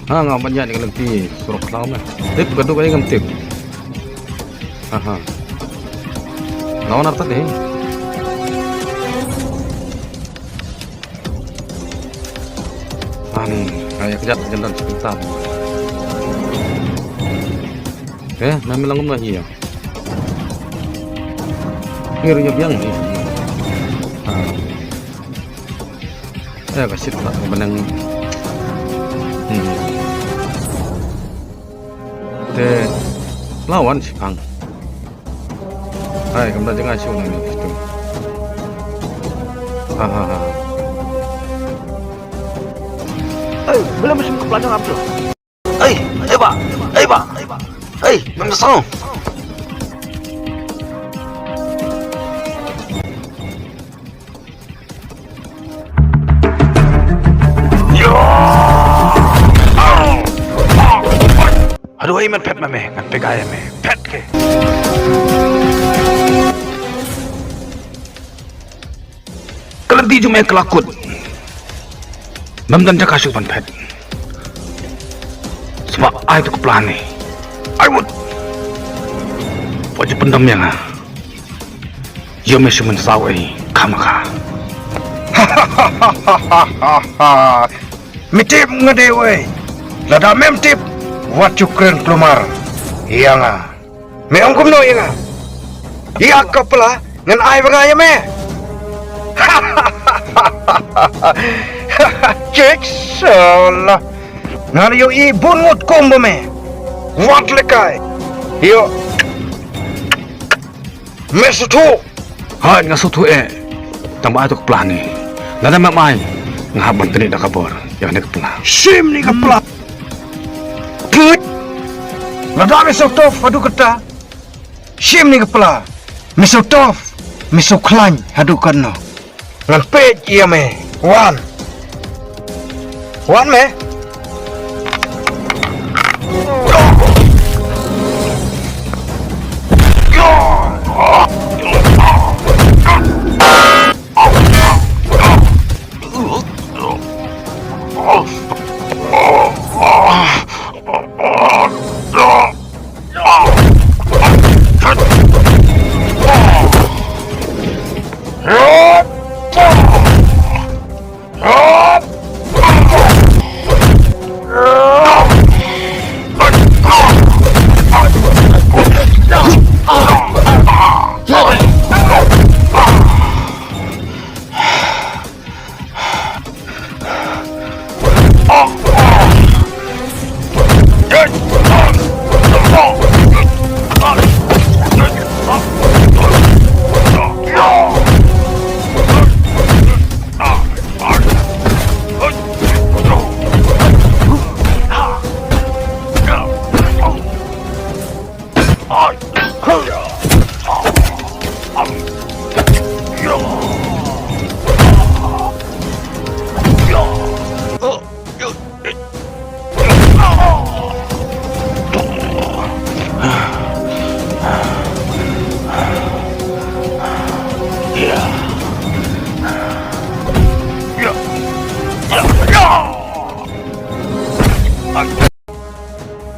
nga banyak ni kalau ti surok lam lah. Tip kedua kali ngam tip. Lawan arta deh. Ani kayak kejat jalan sebentar. Memang langum lagi ya. Kirinya biang ni. Kasih tak benang. Te lawan si Pang. Hai, kamu jangan asyik ni itu. Belum musim ke pelajar apa tu? Pak, mana sang? Aduh, man pet mame, ngan pegaya me, pet ke. Keledi jume kelakut. Mamdan jaka syupan pet. Sebab ai tu kepelani. I would. Wajib pendam yang yo me sumen sawai kamaka. Mitip ngedewe. Lada mem tip. Wat cukren kelumar. Iya nga. Me ongkum no iya nga. Iya kepala ngan ai bangaya me. Cek salah. Ngan yo ibun ngut kombo me. Wat lekai. Yo. Me sutu. Hai ngasutu tambah itu kepelani. Lada mamai ngahaban tani dah kabur. Yang ni kepela. Sim ni kepala. Good. Lada mesotov hadu kata. Sim ni kepala. Mesotov. Mesoklan hadu kena. Ngan pej iya me. Wan me.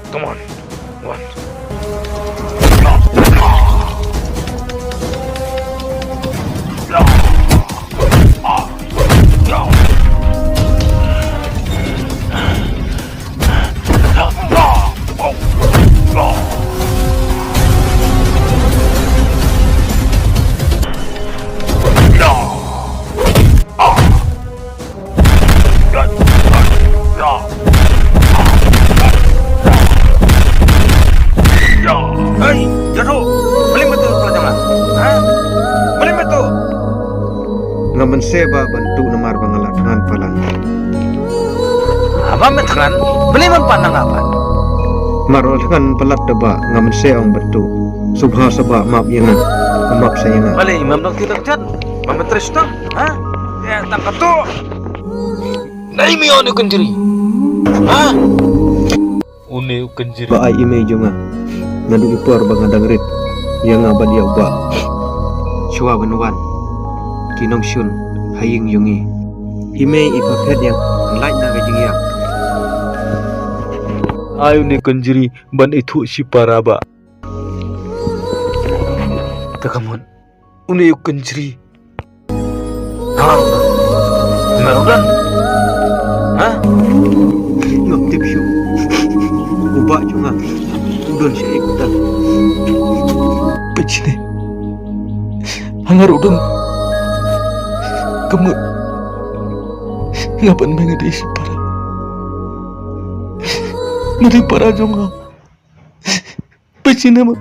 Come on. One. Hei, jatuh. Beli betul pelajaran. Beli betul. Ngaman seba bantu namar bangalat ngan palan. Apa metangan? Beli pandang apa? Marol ngan pelat deba ngaman seong bantu. Subha seba map yengan. Map sayengan. Beli imam dong tidak cat. Memetres dong. Ya tangkap tu. Nai mio ni kenjiri. Une kenjiri. Ba ai ime jonga. Ngadu ipor bangadang rit. Yang abad ya ba. Chua banwan. Kinong shun haying yungi. Ime ipapet yang lain na gajing ya. ayo ne kanjiri ban itu si paraba. Takamon, une yuk kanjiri. Ngarudan. Hah? Ngap tip syu. Ubak juga. Udon siya ikutan. Pecine. Hangar udon. Kamu ngapan mengedi si para. Mari para jonga. Pecine mah.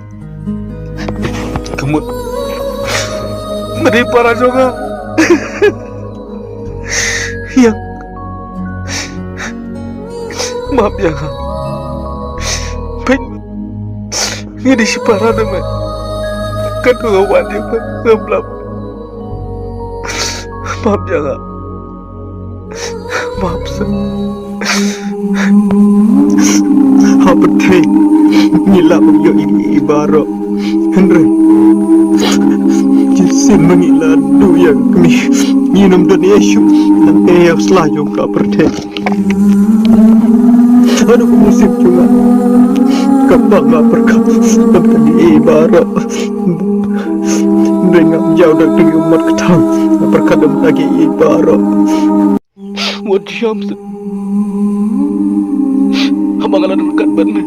Kamu mari para jonga. Yang maaf ya kak. Baik, ini si para nama. Kan kawan dia ngeblap. Maaf ya kak. Maaf sah. Apa teh? Nilap yo ini ibaro. Henry. Jisin mengiladu yang kami minum dan Yesus dan yang selanjung kau berdek. Aduh musim juga kapal nggak berkat dan ibarat dengan jauh dari umat ketang berkat lagi ibarat. Buat syams abang ada berkat benar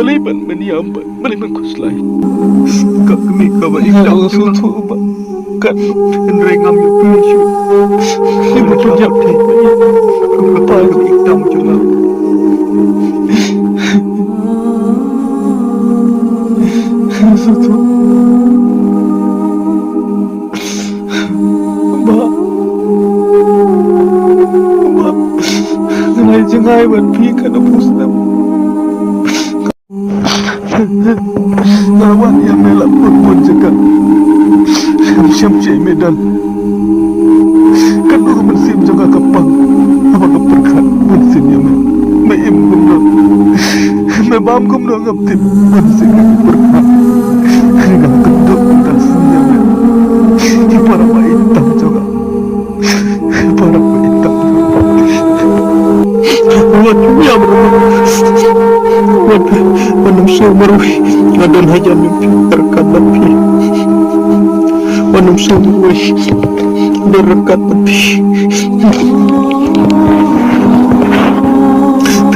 beliban meniamba beliban kuslai kami kau ikut tuh kan rendengam itu Yesus ibu punya apa ikut juga. Jangan buat pikan pusna. Lawan yang melak pun juga. Siap medan. Kan aku mensim juga kapang. Apa keperkat mensim yang meim kumno. Mebam kumno ngaptip mensim keperkat. Dengan kedok dasnya. Para hitam juga. Para hitam. Buat yang buat manusia meruhi adan hanya mimpi terkadapi manusia meruhi terkadapi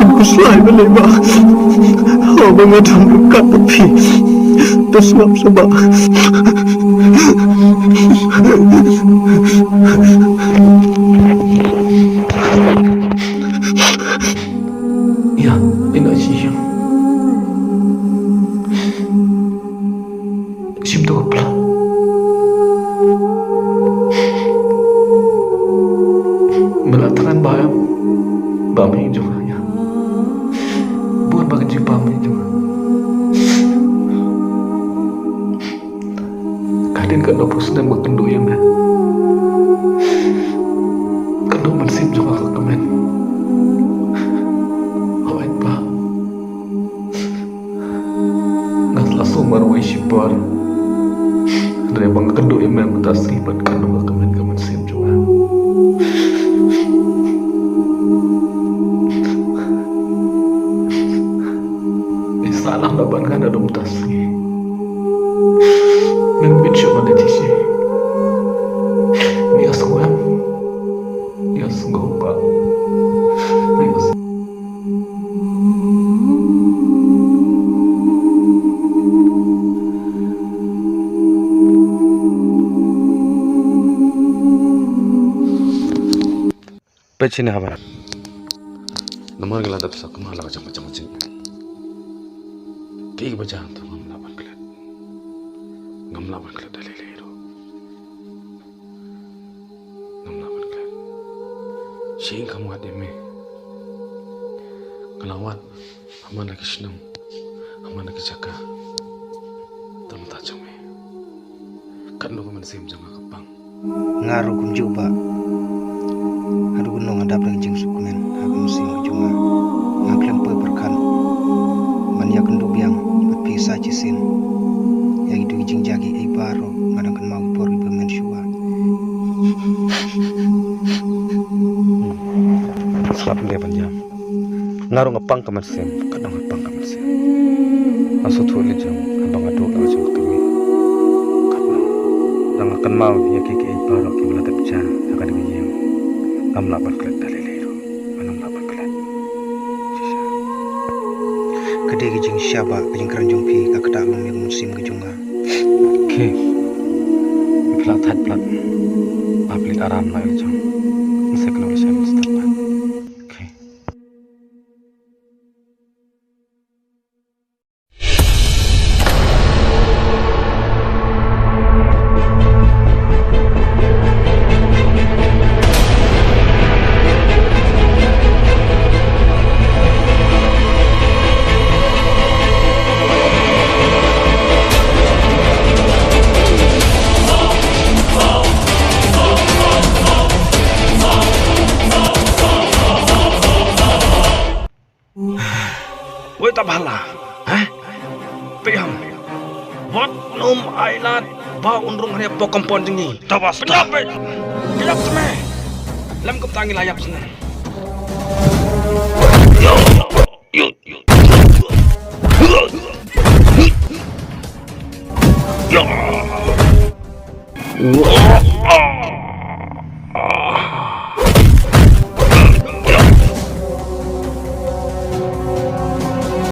tembus lain melebah mengadam terkadapi tersebab sebab ya, ini sih sim tu apa? Melatakan bayam, bami juga ya. Buat bagian si bami juga. Kadang kan opus dan berkendu yang dah. Kendu bersim juga ke kemen. Awet bah. Ngas langsung marwai sipar. Dari bang kendu yang memang tasribat kendu ke kemen sim juga. Salah laban kan ada mutasi. Mungkin cuma ada sisi. Dia suam, dia sungguh. Pecine habar. Nomor gila tak bisa kemana macam-macam. Kiki baca tu ngamlaban kelat dalilero. Ngamlaban kelat. Sing kamu ada me. Kelawat, aman lagi senang, aman lagi jaga. Tamu tajam me. Kan lu sim jangan kepang. Ngaruh kun coba. Aduh gunung ada lagi jeng sukumen. Aku mesti cuma ngaklem berkan. Mania kenduk yang bisa cisin. Yang itu jeng jagi ibaro ngadang kan mau por ibu mensyua. Sebab dia panjang. Ngaruh ngepang ke mesin, kadang ngepang. Aso tu le jam abang aduk la jam tu. Kapno. Dang akan mau ya ke parok ki bela tepja akan biyem. Am la berkelat dalilero. Manam la berkelat. Sisa. Kede gijing syaba gijing keranjung pi kakata long yang musim gejunga. Okay. Plat hat plat. Aplik aram la jam. Mesti kalau saya mesti plat. Okay. Woi tak bala. Piham. Wat num ailat ba unrung hanya po kompon jengi. Tawas. Penyap. Penyap seme. Lem kem tangi layap sini. Yo. Yo.